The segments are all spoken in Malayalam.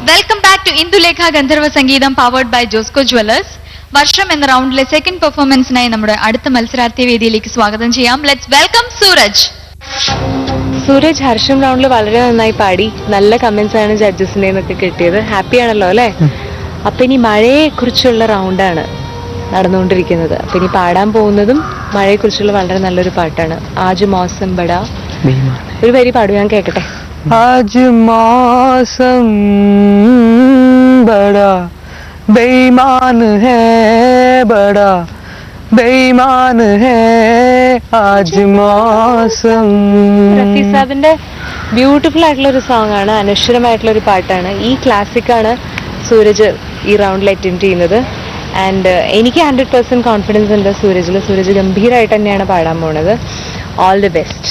വെൽക്കം ബാക്ക് ടു ഇന്ദുലേഖ ഗന്ധർവ സംഗീതം പവേർഡ് ബൈ ജോസ്കോ ജ്വല്ലേഴ്സ്. വർഷം എന്ന റൗണ്ടിലെ സെക്കൻഡ് പെർഫോമൻസിനായി നമ്മുടെ അടുത്ത മത്സരാർത്ഥി വേദിയിലേക്ക് സ്വാഗതം ചെയ്യാം. Let's welcome Suraj. സൂരജ് ഹർഷം റൗണ്ടിൽ വളരെ നന്നായി പാടി. നല്ല കമന്റ്സ് ആണ് ജഡ്ജസിന്റെ നിന്നൊക്കെ കിട്ടിയത്. ഹാപ്പി ആണല്ലോ അല്ലേ? അപ്പൊ ഇനി മഴയെ കുറിച്ചുള്ള റൗണ്ടാണ് നടന്നുകൊണ്ടിരിക്കുന്നത്. അപ്പൊ ഇനി പാടാൻ പോകുന്നതും മഴയെ കുറിച്ചുള്ള വളരെ നല്ലൊരു പാട്ടാണ്. ആജ് മൗസം ബടാ. ഒരു വരി പാടും, ഞാൻ കേക്കട്ടെ. आज मौसम बड़ा बेईमान है, बड़ा बेईमान है आज मौसम. റഫീ സാബിന്റെ ബ്യൂട്ടിഫുൾ ആയിട്ടുള്ള ഒരു സോങ് ആണ്, അനശ്വരമായിട്ടുള്ള ഒരു പാട്ടാണ്. ഈ ക്ലാസിക്കാണ് സൂരജ് ഈ റൗണ്ടിൽ അറ്റൻഡ് ചെയ്യുന്നത്. ആൻഡ് എനിക്ക് 100% കോൺഫിഡൻസ് ഉണ്ട് സൂരജിൽ. സൂരജ് ഗംഭീരമായിട്ട് തന്നെയാണ് പാടാൻ പോണത്. All the best.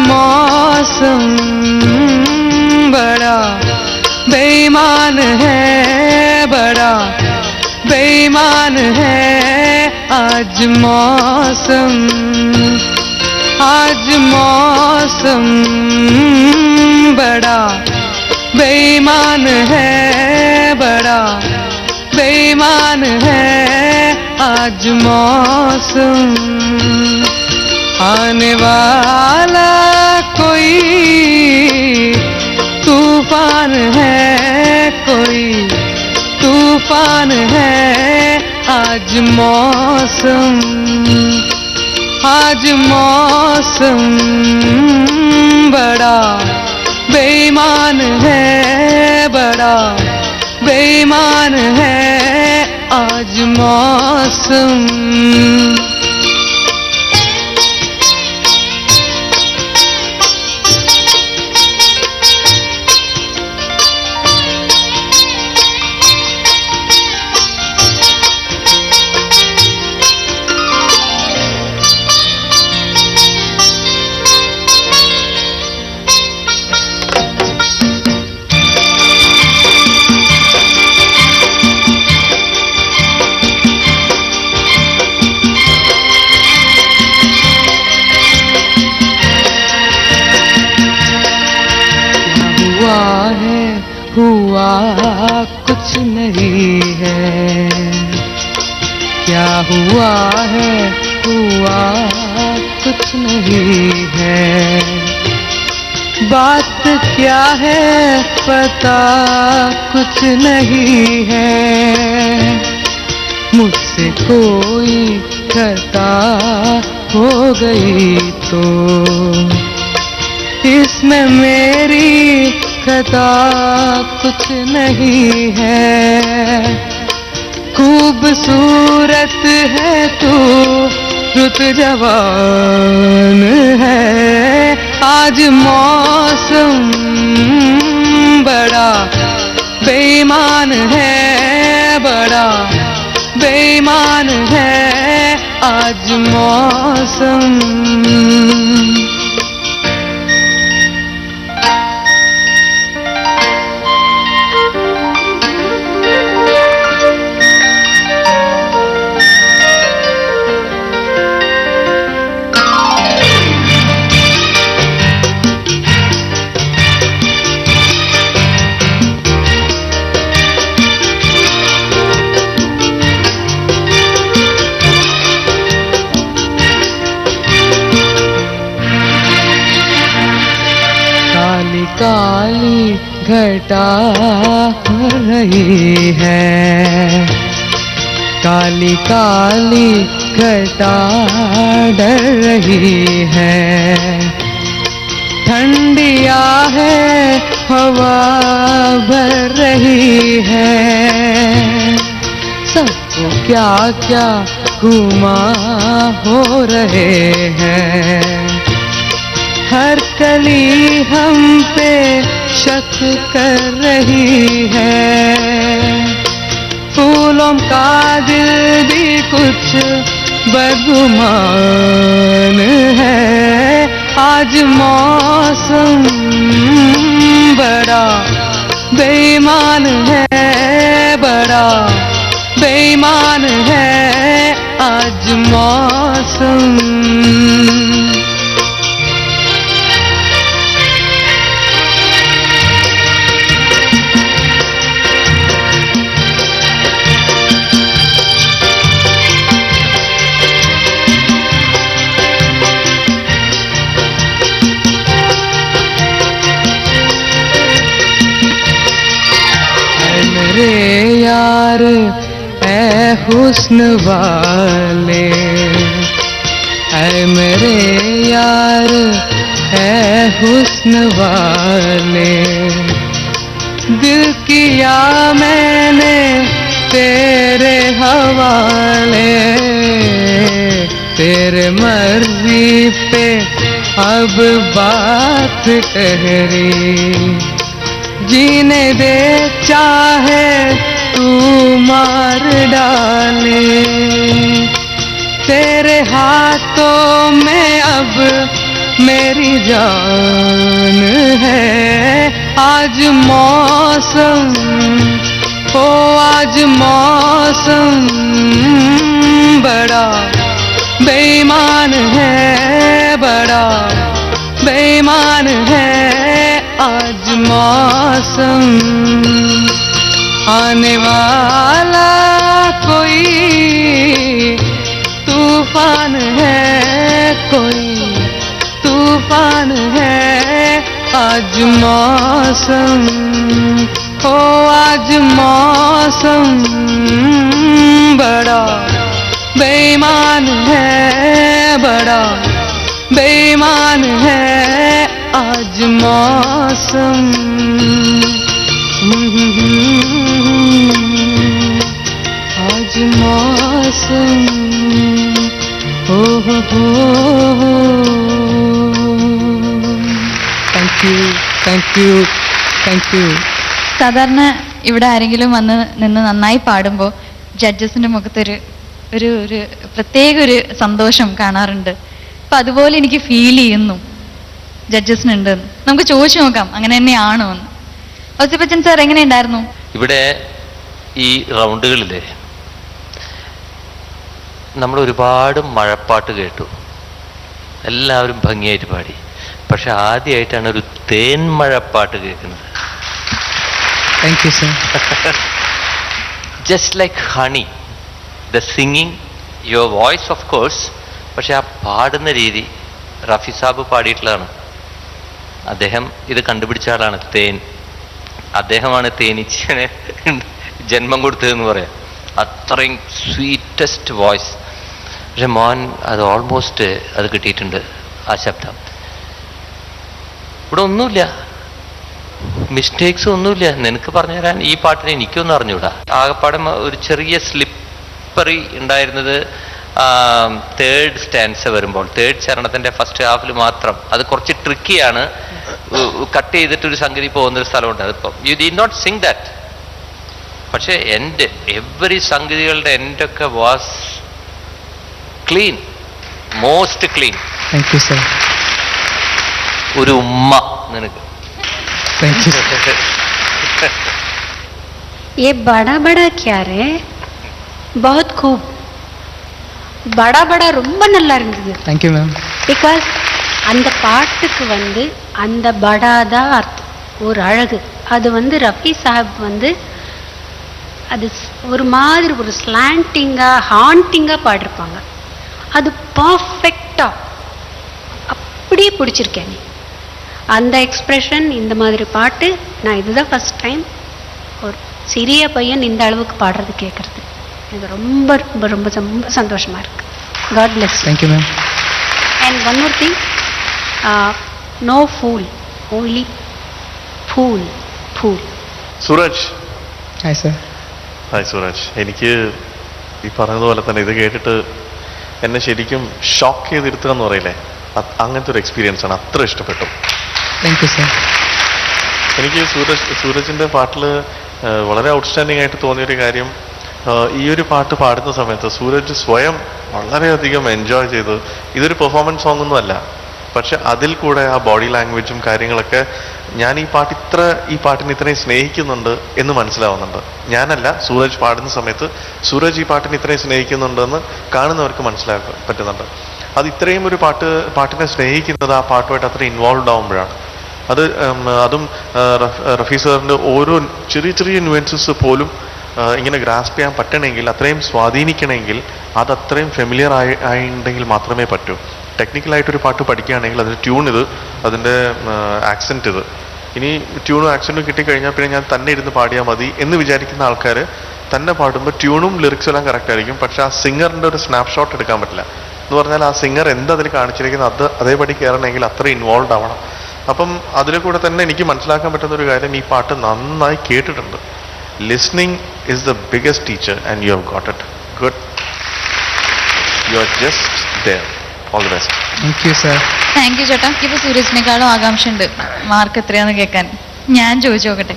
मौसम बड़ा बेईमान है, बड़ा बेईमान है आज मौसम. आज मौसम बड़ा बेईमान है, बड़ा बेईमान है आज मौसम. आने वाला कोई तूफान है, कोई तूफान है आज मौसम. आज मौसम बड़ा बेईमान है, बड़ा बेईमान है आज मौसम. हुआ कुछ नहीं है, क्या हुआ है हुआ कुछ नहीं है. बात क्या है पता कुछ नहीं है. मुझसे कोई खता हो गई तो इसमें मेरी खता कुछ नहीं है. खूबसूरत है तू, रुत जवान है आज मौसम बड़ा बेईमान है, बड़ा बेईमान है आज मौसम. काली घटा रही है, काली काली घटा डर रही है. ठंडिया है हवा भर रही है. सबको क्या क्या घुमा हो रहे हैं. हर कली हम पे शक कर रही है. फूलों का दिल भी कुछ बदगुमान है। आज मौसम बड़ा बेईमान है, बड़ा बेईमान है आज मौसम। मेरे यार ऐ हुस्न वाले, ऐ मेरे यार ऐ हुस्न वाले, दिल किया मैंने तेरे हवाले। तेरे मर्जी पे अब बात ठहरी, जीने दे चाहे तू मार डाले। तेरे हाथों में अब मेरी जान है। आज मौसम ओ आज मौसम बड़ा बेईमान है, बड़ा बेईमान है आज मौसम। आने वाला कोई तूफान है, कोई तूफान है आज मौसम। ओ आज मौसम बड़ा बेईमान है, बड़ा बेईमान है आज मौसम। आज मौसम हो thank you thank you thank you. സാധാരണ ഇവിടെ ആരെങ്കിലും വന്ന് നിന്ന് നന്നായി പാടുമ്പോൾ ജഡ്ജസിന്റെ മുഖത്തൊരു ഒരു ഒരു പ്രത്യേക ഒരു സന്തോഷം കാണാറുണ്ട്. അപ്പൊ അതുപോലെ എനിക്ക് ഫീൽ ചെയ്യുന്നു ജഡ്ജസിനുണ്ട്. നമുക്ക് ചോദിച്ചു നോക്കാം അങ്ങനെ തന്നെയാണോ എന്ന്. ഔസിഫച്ചൻ സാർ എങ്ങനെയുണ്ടായിരുന്നു? ഇവിടെ ഈ റൗണ്ടുകളിലെ നമ്മൾ ഒരുപാട് മഴപ്പാട്ട് കേട്ടു, എല്ലാവരും ഭംഗിയായിട്ട് പാടി. പക്ഷെ ആദ്യമായിട്ടാണ് ഒരു തേൻ മഴപ്പാട്ട് കേൾക്കുന്നത്. Thank you sir. Just like honey, the singing, your voice of course, പക്ഷെ ആ പാടുന്ന രീതി റഫി സാബ് പാടിയിട്ടുള്ളതാണ്. അദ്ദേഹം ഇത് കണ്ടുപിടിച്ച ആളാണ്, തേൻ. അദ്ദേഹമാണ് തേനീച്ചനെ ജന്മം കൊടുത്തതെന്ന് പറയാം. അത്രയും സ്വീറ്റസ്റ്റ് വോയിസ്. പക്ഷെ മോൻ അത് ഓൾമോസ്റ്റ് അത് കിട്ടിയിട്ടുണ്ട്, ആ ശബ്ദം. ഇവിടെ ഒന്നുമില്ല, മിസ്റ്റേക്സ് ഒന്നുമില്ല. നിനക്ക് പറഞ്ഞു തരാൻ ഈ പാട്ടിനെ എനിക്കൊന്നും അറിഞ്ഞൂടാ. ആകെപ്പാടെ ഒരു ചെറിയ സ്ലിപ്പറി ഉണ്ടായിരുന്നത് തേർഡ് സ്റ്റാൻസ വരുമ്പോൾ, തേർഡ് ചരണത്തിന്റെ ഫസ്റ്റ് ഹാഫിൽ മാത്രം. അത് കുറച്ച് ട്രിക്കിയാണ്, കട്ട് ചെയ്തിട്ടൊരു സംഗതി പോകുന്നൊരു സ്ഥലമുണ്ട്. അതിപ്പം you did not sing that. പക്ഷേ എൻ്റെ എവറി സംഗതികളുടെ എൻ്റെയൊക്കെ was clean, most clean. Thank you sir. ഒരു ഉമ്മ നിനക്ക്. Thank you. ये बड़ा बड़ा क्या रे, बहुत खूब, बड़ा बड़ा ரொம்ப நல்லா இருந்தது. Thank you ma'am. பிகாஸ் அந்த பாட்டுக்கு வந்து அந்த படாதா அர்த்தம், ஒரு அழகு. அது வந்து ரஃபி சாஹிப் வந்து அது ஒரு மாதிரி ஒரு ஸ்லாண்டிங்காக ஹாண்டிங்காக பாடிருப்பாங்க. அது பர்ஃபெக்டாக அப்படியே பிடிச்சிருக்கேன். நீ அந்த எக்ஸ்ப்ரெஷன், இந்த மாதிரி பாட்டு நான் இதுதான் ஃபஸ்ட் டைம் ஒரு சிறிய பையன் இந்த அளவுக்கு பாடுறது கேட்குறது. எனக்கு ரொம்ப ரொம்ப ரொம்ப ரொம்ப சந்தோஷமாக இருக்குது. God bless. Thank you ma'am. And one more thing, no fool, only fool, fool. Suraj. Hi sir. Hi Suraj. എനിക്ക് ഈ പറഞ്ഞതുപോലെ തന്നെ ഇത് കേട്ടിട്ട് എന്നെ ശരിക്കും ഷോക്ക് ചെയ്തിരുത്തുക എന്ന് പറയില്ലേ, അങ്ങനത്തെ ഒരു എക്സ്പീരിയൻസ് ആണ്. അത്ര ഇഷ്ടപ്പെട്ടു. Thank you sir. എനിക്ക് സൂരജിൻ്റെ പാട്ടിൽ വളരെ ഔട്ട്സ്റ്റാൻഡിംഗ് ആയിട്ട് തോന്നിയൊരു കാര്യം, ഈ ഒരു പാട്ട് പാടുന്ന സമയത്ത് സൂരജ് സ്വയം വളരെയധികം എൻജോയ് ചെയ്ത്, ഇതൊരു പെർഫോമൻസ് സോങ് ഒന്നും അല്ല, പക്ഷെ അതിൽ കൂടെ ആ ബോഡി ലാംഗ്വേജും കാര്യങ്ങളൊക്കെ ഞാൻ ഈ പാട്ടിനെ ഇത്രയും സ്നേഹിക്കുന്നുണ്ട് എന്ന് മനസ്സിലാവുന്നുണ്ട്. ഞാനല്ല, സൂരജ് പാടുന്ന സമയത്ത് സൂരജ് ഈ പാട്ടിനെ ഇത്രയും സ്നേഹിക്കുന്നുണ്ടെന്ന് കാണുന്നവർക്ക് മനസ്സിലാക്കാൻ പറ്റുന്നുണ്ട്. അത് ഇത്രയും ഒരു പാട്ടിനെ സ്നേഹിക്കുന്നത് ആ പാട്ടുമായിട്ട് അത്ര ഇൻവോൾവ് ആവുമ്പോഴാണ്. അതും റഫീ സാറിൻ്റെ ഓരോ ചെറിയ ചെറിയ ന്യൂവൻസസ് പോലും ഇങ്ങനെ ഗ്രാസ്പ് ചെയ്യാൻ പറ്റണമെങ്കിൽ, അത്രയും സ്വാധീനിക്കണമെങ്കിൽ അത് അത്രയും ഫെമിലിയർ ആയിട്ടുണ്ടെങ്കിൽ മാത്രമേ പറ്റൂ. ടെക്നിക്കലായിട്ടൊരു പാട്ട് പഠിക്കുകയാണെങ്കിൽ അതിൻ്റെ ട്യൂൺ ഇത്, അതിൻ്റെ ആക്സെൻറ്റ് ഇത്. ഇനി ട്യൂണും ആക്സെൻറ്റും കിട്ടിക്കഴിഞ്ഞാൽ പിന്നെ ഞാൻ തന്നെ ഇരുന്ന് പാടിയാൽ മതി എന്ന് വിചാരിക്കുന്ന ആൾക്കാർ തന്നെ പാടുമ്പോൾ ട്യൂണും ലിറിക്സും എല്ലാം കറക്റ്റ് ആയിരിക്കും, പക്ഷെ ആ സിംഗറിൻ്റെ ഒരു സ്നാപ്ഷോട്ട് എടുക്കാൻ പറ്റില്ല. എന്ന് പറഞ്ഞാൽ ആ സിംഗർ എന്തതിൽ കാണിച്ചിരിക്കുന്നത് അതേപടി കയറണമെങ്കിൽ അത്ര ഇൻവോൾവ് ആവണം. അപ്പം അതിൽ കൂടെ തന്നെ എനിക്ക് മനസ്സിലാക്കാൻ പറ്റുന്ന ഒരു കാര്യം, ഈ പാട്ട് നന്നായി കേട്ടിട്ടുണ്ട്. Listening is the biggest teacher and you have got it. Good, you are just there. All the best. Thank you sir. Thank you ചേട്ടാ. ഇപ്പൊ സൂരജിനേക്കാളും ആകാംക്ഷയുണ്ട് മാർക്ക് എത്രയാന്ന് കേൾക്കാൻ. ഞാൻ ചോദിച്ചു നോക്കട്ടെ,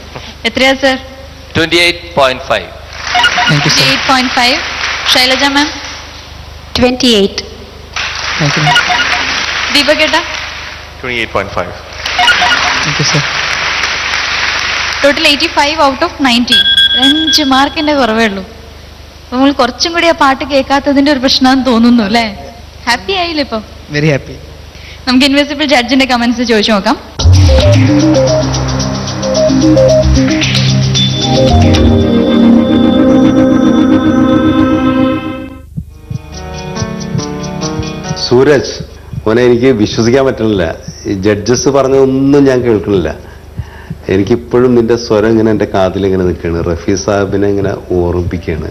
എത്രയാ sir? 28.5. Thank you sir. 8.5. Shailaja ma'am? 28. Thank you. Deepak ഏട്ടാ? 28.5. Thank you sir. Total 85 out of 90. 5 മാർക്കിന്റെ കുറവേ ഉള്ളൂ. നമ്മൾ കുറച്ചും കൂടി ആ പാട്ട് കേൾക്കാത്തതിന്റെ ഒരു പ്രശ്നമാണെന്ന് തോന്നുന്നു അല്ലേ? ഹാപ്പി ആയില്ലേ ഇപ്പൊ? Very happy. നമുക്ക് ഇൻവിസിബിൾ ജഡ്ജിന്റെ കമന്റ്സ് ചോദിച്ചു നോക്കാം. സൂരജ് മോനെ, എനിക്ക് വിശ്വസിക്കാൻ പറ്റണില്ല. ഈ ജഡ്ജസ് പറഞ്ഞതൊന്നും ഞാൻ കേൾക്കണില്ല. എനിക്കിപ്പോഴും നിന്റെ സ്വരം ഇങ്ങനെ എൻ്റെ കാതിലിങ്ങനെ നിൽക്കുകയാണ്. റഫീ സാഹിബിനെ ഇങ്ങനെ ഓർമ്മിപ്പിക്കുകയാണ്.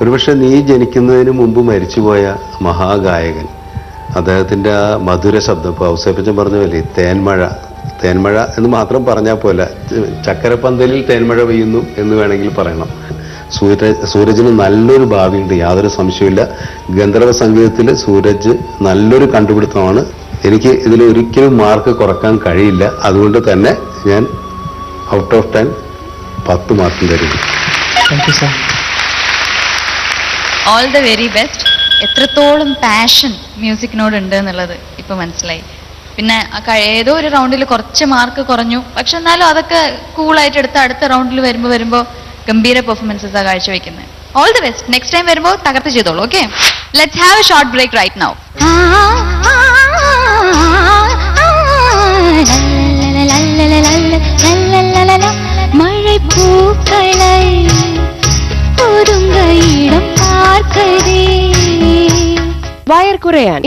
ഒരുപക്ഷെ നീ ജനിക്കുന്നതിന് മുമ്പ് മരിച്ചുപോയ മഹാഗായകൻ, അദ്ദേഹത്തിൻ്റെ ആ മധുര ശബ്ദം, ഇപ്പോൾ ഔസേപ്പച്ചൻ പറഞ്ഞ പോലെ തേന്മഴ എന്ന് മാത്രം പറഞ്ഞാൽ പോലെ, ചക്കരപ്പന്തലിൽ തേന്മഴ പെയ്യുന്നു എന്ന് വേണമെങ്കിൽ പറയണം. സൂരജിന് നല്ലൊരു ഭാവിയുണ്ട്, യാതൊരു സംശയമില്ല. ഗന്ധർവ സംഗീതത്തിൽ സൂരജ് നല്ലൊരു കണ്ടുപിടുത്തമാണ്. എനിക്ക് ഇതിൽ ഒരിക്കലും മാർക്ക് കുറക്കാൻ കഴിയില്ല. അതുകൊണ്ട് തന്നെ ഞാൻ ഔട്ട് ഓഫ് 10 10 മാർക്കും തരുന്നു. Thank you sir. All the very best. എത്രത്തോളം പാഷൻ മ്യൂസിക്കിനോട് ഉണ്ട് എന്നുള്ളത് ഇപ്പൊ മനസ്സിലായി. പിന്നെ ഏതോ ഒരു റൗണ്ടിൽ കുറച്ച് മാർക്ക് കുറഞ്ഞു, പക്ഷെ എന്നാലും അതൊക്കെ കൂളായിട്ട് എടുത്ത് അടുത്ത റൗണ്ടിൽ വരുമ്പോൾ ഗംഭീര പെർഫോമൻസസ് ആ കാഴ്ചവെക്കുന്നത്. All the best. Next time വരുമ്പോൾ തകർത്ത് ചെയ്തോളൂ. Okay, let's have a short break right now. மழை பூக்களை ஒருங்க இடம் பார்க்கதே. വയർ കുറയാൻ